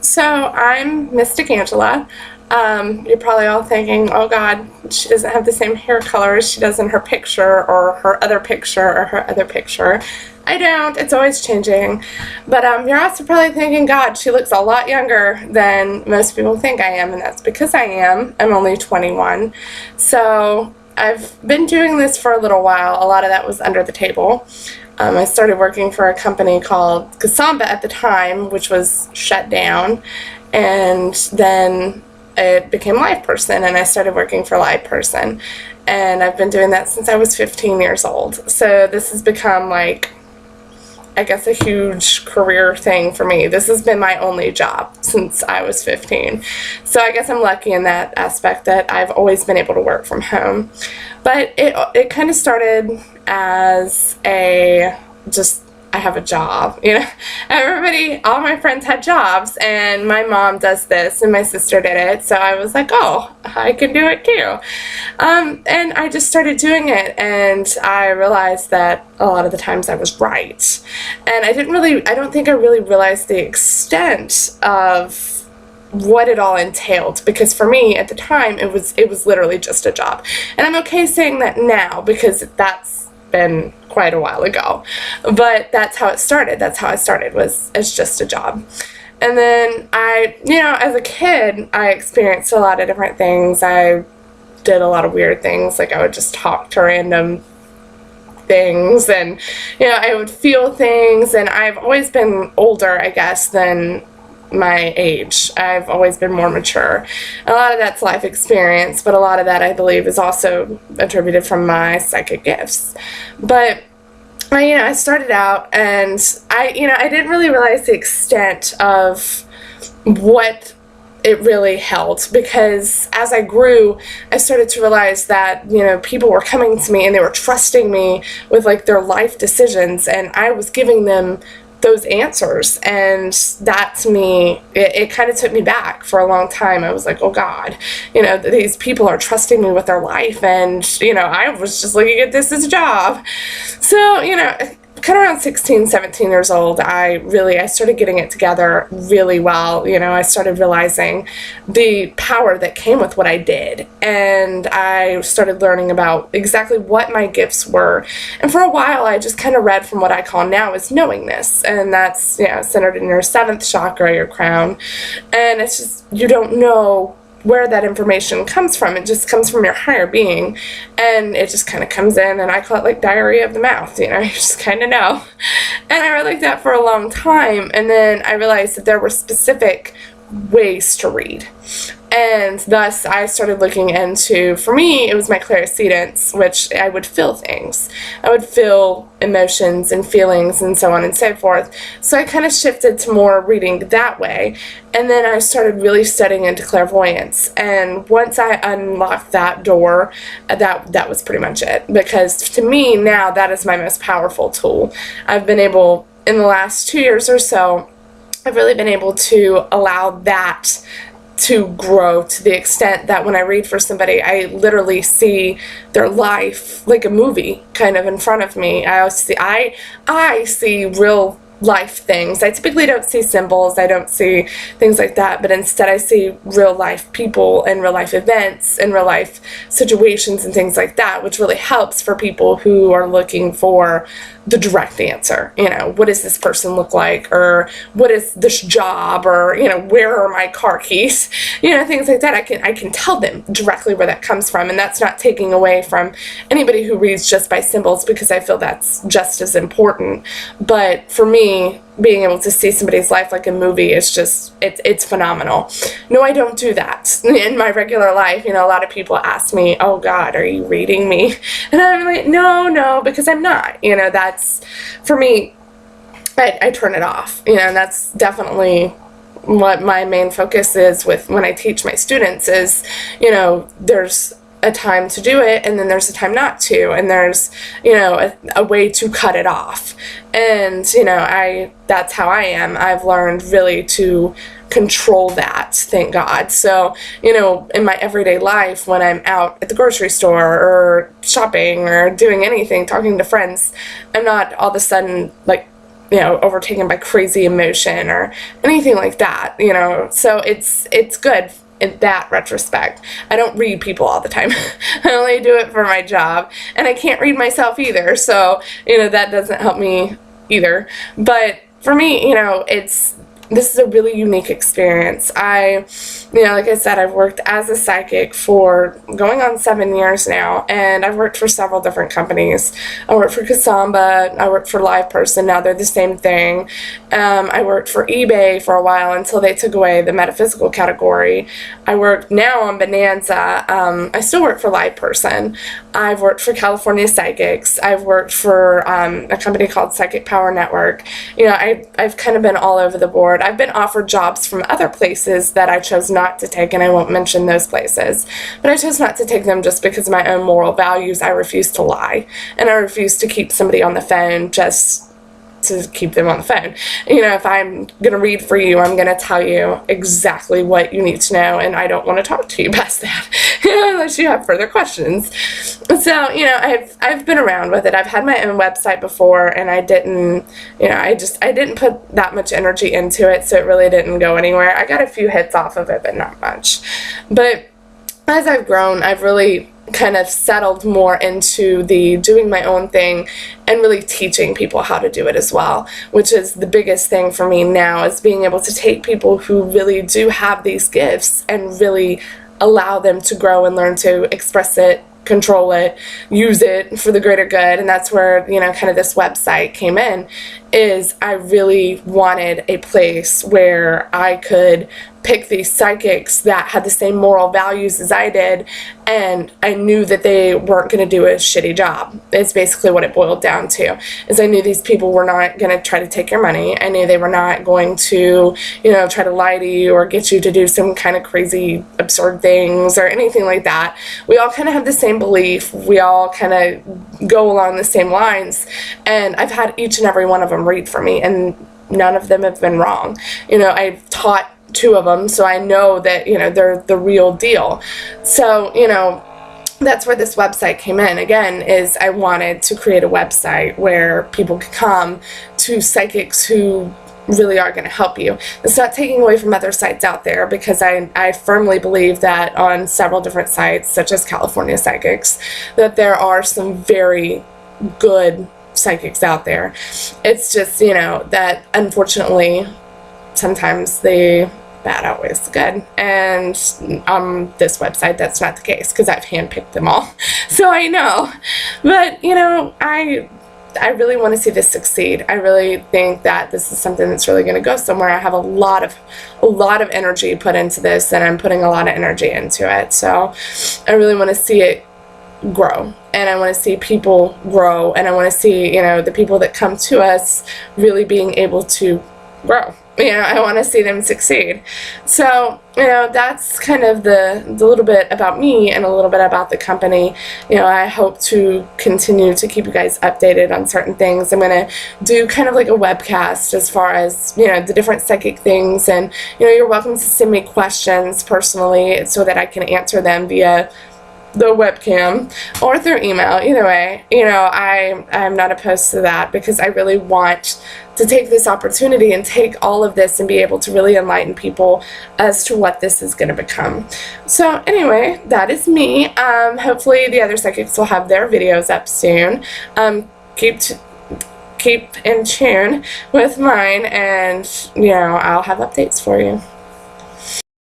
So I'm Mystic Angela. You're probably all thinking, oh God, she doesn't have the same hair color as she does in her picture or her other picture or her other picture. I don't. It's always changing. But you're also probably thinking, God, she looks a lot younger than most people think I am, and that's because I am. I'm only 21. So I've been doing this for a little while. A lot of that was under the table. I started working for a company called Kasamba at the time, which was shut down, and then it became LivePerson, and I started working for LivePerson, and I've been doing that since I was 15 years old. So this has become like, I guess, a huge career thing for me. This has been my only job since I was 15. So I guess I'm lucky in that aspect that I've always been able to work from home. But it kind of started as I have a job, Everybody, all my friends had jobs, and my mom does this, and my sister did it, so I was like, oh, I can do it too. And I just started doing it, and I realized that a lot of the times I was right. And I don't think I really realized the extent of what it all entailed, because for me at the time it was literally just a job. And I'm okay saying that now because that's been quite a while ago, but that's how it started. That's how I started, was as just a job. And then as a kid, I experienced a lot of different things. I did a lot of weird things, like I would just talk to random things, and I would feel things, and I've always been older, I guess, than my age. I've always been more mature. A lot of that's life experience, but a lot of that, I believe, is also attributed from my psychic gifts. But I started out, and I didn't really realize the extent of what it really held, because as I grew, I started to realize that people were coming to me and they were trusting me with like their life decisions, and I was giving them those answers. And that, to me, it kind of took me back for a long time. I was like, oh God, these people are trusting me with their life, and I was just looking at this as a job. So kind of around 16, 17 years old, I started getting it together really well. I started realizing the power that came with what I did, and I started learning about exactly what my gifts were. And for a while, I just kind of read from what I call now as knowingness, and that's centered in your seventh chakra, your crown. And it's just, you don't know where that information comes from. It just comes from your higher being, and it just kind of comes in, and I call it like diarrhea of the mouth. You just kind of know. And I read like that for a long time, and then I realized that there were specific ways to read, and thus I started looking into, for me, it was my clairaudience, which I would feel things. I would feel emotions and feelings and so on and so forth. So I kind of shifted to more reading that way, and then I started really studying into clairvoyance. And once I unlocked that door, that was pretty much it, because to me now that is my most powerful tool. I've been able, in the last 2 years or so, I've really been able to allow that to grow to the extent that when I read for somebody, I literally see their life like a movie kind of in front of me. I see real life things. I typically don't see symbols, I don't see things like that, but instead I see real life people and real life events and real life situations and things like that, which really helps for people who are looking for the direct answer. What does this person look like, or what is this job, or where are my car keys, things like that. I can tell them directly where that comes from, and that's not taking away from anybody who reads just by symbols, because I feel that's just as important. But for me, being able to see somebody's life like a movie is just, it's phenomenal. No, I don't do that in my regular life. A lot of people ask me, oh God, are you reading me? And I'm like, no, because I'm not. That's, for me, I turn it off. And that's definitely what my main focus is with when I teach my students is, there's a time to do it, and then there's a time not to, and there's a way to cut it off. And that's how I am. I've learned really to control that, thank God. So in my everyday life, when I'm out at the grocery store or shopping or doing anything, talking to friends, I'm not all of a sudden like overtaken by crazy emotion or anything like that, so it's good in that retrospect. I don't read people all the time. I only do it for my job, and I can't read myself either, so that doesn't help me either. But for me, this is a really unique experience. Like I said, I've worked as a psychic for going on 7 years now, and I've worked for several different companies. I worked for Kasamba, I worked for LivePerson, now they're the same thing. I worked for eBay for a while until they took away the metaphysical category. I work now on Bonanza. I still work for LivePerson. I've worked for California Psychics. I've worked for a company called Psychic Power Network. I've kind of been all over the board. I've been offered jobs from other places that I chose not to take, and I won't mention those places. But I chose not to take them just because of my own moral values. I refuse to lie, and I refuse to keep somebody on the phone just to keep them on the phone. If I'm going to read for you, I'm going to tell you exactly what you need to know, and I don't want to talk to you past that, unless you have further questions. So, I've been around with it. I've had my own website before, and I didn't put that much energy into it, so it really didn't go anywhere. I got a few hits off of it, but not much. But as I've grown, I've really kind of settled more into the doing my own thing and really teaching people how to do it as well, which is the biggest thing for me now, is being able to take people who really do have these gifts and really allow them to grow and learn to express it, control it, use it for the greater good. And that's where, kind of this website came in, is I really wanted a place where I could pick these psychics that had the same moral values as I did, and I knew that they weren't going to do a shitty job. It's basically what it boiled down to, is I knew these people were not going to try to take your money. I knew they were not going to, try to lie to you or get you to do some kind of crazy, absurd things or anything like that. We all kind of have the same belief. We all kind of go along the same lines, and I've had each and every one of them read for me, and none of them have been wrong. I've taught 2 of them, so I know that they're the real deal. So that's where this website came in. Again, is I wanted to create a website where people could come to psychics who really are going to help you. It's not taking away from other sites out there, because I firmly believe that on several different sites, such as California Psychics, that there are some very good psychics out there. It's just, that unfortunately sometimes the bad outweighs the good, and on this website that's not the case, because I've handpicked them all, so I know. But I really want to see this succeed. I really think that this is something that's really going to go somewhere. I have a lot of energy put into this, and I'm putting a lot of energy into it, so I really want to see it grow, and I want to see people grow, and I want to see the people that come to us really being able to grow. I want to see them succeed. So, that's kind of the little bit about me and a little bit about the company. I hope to continue to keep you guys updated on certain things. I'm going to do kind of like a webcast as far as, the different psychic things. And, you're welcome to send me questions personally so that I can answer them via the webcam or through email. Either way, I'm not opposed to that, because I really want to take this opportunity and take all of this and be able to really enlighten people as to what this is going to become. So anyway, that is me. Hopefully the other psychics will have their videos up soon. Keep in tune with mine, and I'll have updates for you.